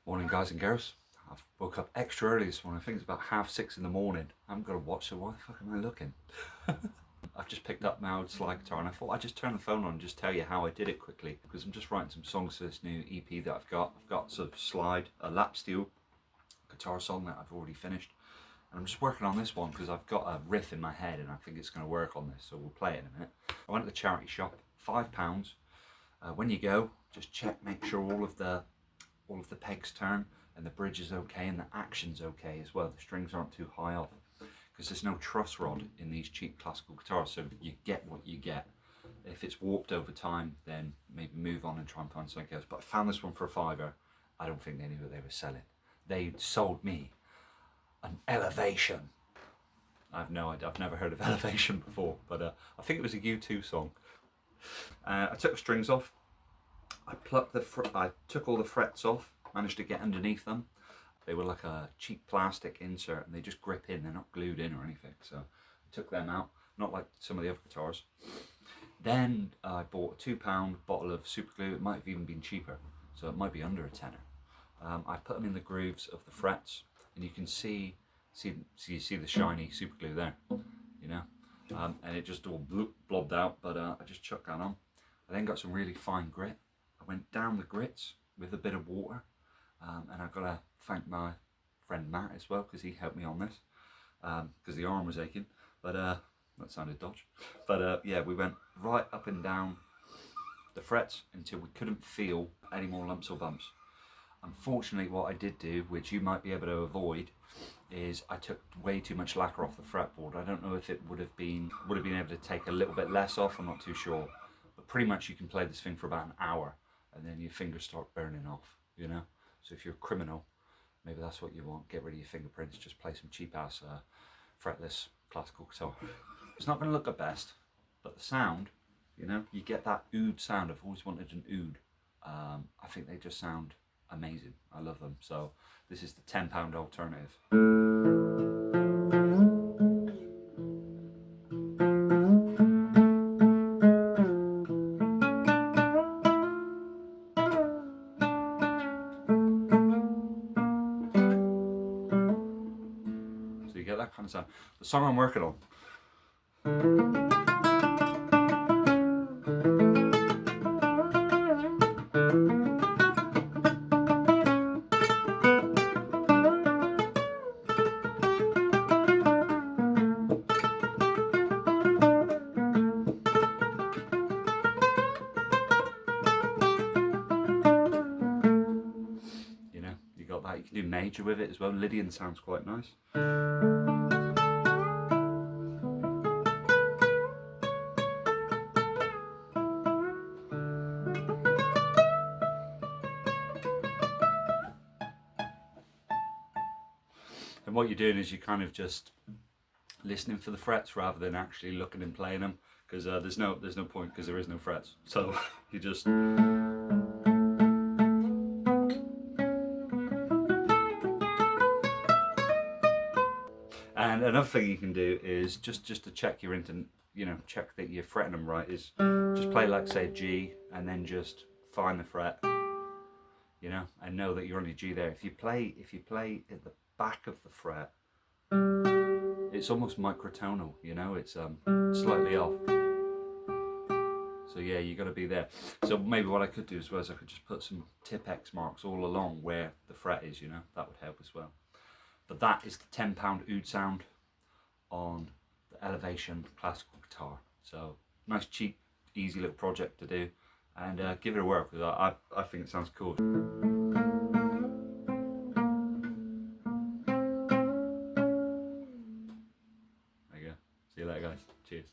Morning guys and girls. I've woke up extra early this morning. I think it's about 6:30 in the morning. I haven't got a watch, so why the fuck am I looking? I've just picked up my old slide guitar and I thought I'd just turn the phone on and just tell you how I did it quickly, because I'm just writing some songs for this new EP that I've got. I've got sort of slide, a lap steel guitar song that I've already finished. And I'm just working on this one because I've got a riff in my head and I think it's going to work on this, so we'll play it in a minute. I went to the charity shop, £5. When you go, just check, make sure all of the pegs turn and the bridge is okay and the action's okay as well. The strings aren't too high off, because there's no truss rod in these cheap classical guitars, so you get what you get. If it's warped over time, then maybe move on and try and find something else. But I found this one for a £5. I don't think they knew what they were selling. They sold me an Elevation. I've no idea, I've never heard of Elevation before, but I think it was a U2 song. I took the strings off. I took all the frets off, managed to get underneath them. They were like a cheap plastic insert and they just grip in, they're not glued in or anything. So I took them out, not like some of the other guitars. Then I bought a £2 bottle of super glue. It might have even been cheaper, so it might be under a tenner. I put them in the grooves of the frets and you can see the shiny super glue there, you know, and it just all blobbed out, but I just chucked that on. I then got some really fine grit. I went down the grits with a bit of water, and I've got to thank my friend Matt as well, because he helped me on this, because the arm was aching, but that sounded dodge. But yeah, we went right up and down the frets until we couldn't feel any more lumps or bumps. Unfortunately, what I did do, which you might be able to avoid, is I took way too much lacquer off the fretboard. I don't know if it would have been able to take a little bit less off, I'm not too sure. But pretty much you can play this thing for about an hour and then your fingers start burning off, you know? So if you're a criminal, maybe that's what you want. Get rid of your fingerprints, just play some cheap ass fretless classical guitar. It's not going to look the best, but the sound, you know, you get that oud sound. I've always wanted an oud. I think they just sound amazing. I love them. So this is the £10 alternative. So you get that kind of sound. The song I'm working on, you know, you got that. You can do major with it as well. Lydian sounds quite nice. And what you're doing is you're kind of just listening for the frets rather than actually looking and playing them, because there's no point, because there is no frets. So you just. And another thing you can do is just to check your check that you're fretting them right, is just play like say a G and then just find the fret, you know, and know that you're on your G there. If you play at the back of the fret, it's almost microtonal, you know, it's slightly off. So yeah, you got to be there. So maybe what I could do as well is I could just put some tip X marks all along where the fret is, you know, that would help as well. But that is the £10 oud sound on the Elevation classical guitar. So nice, cheap, easy little project to do, and give it a whirl, because I think it sounds cool. There you go. See you later guys. Cheers.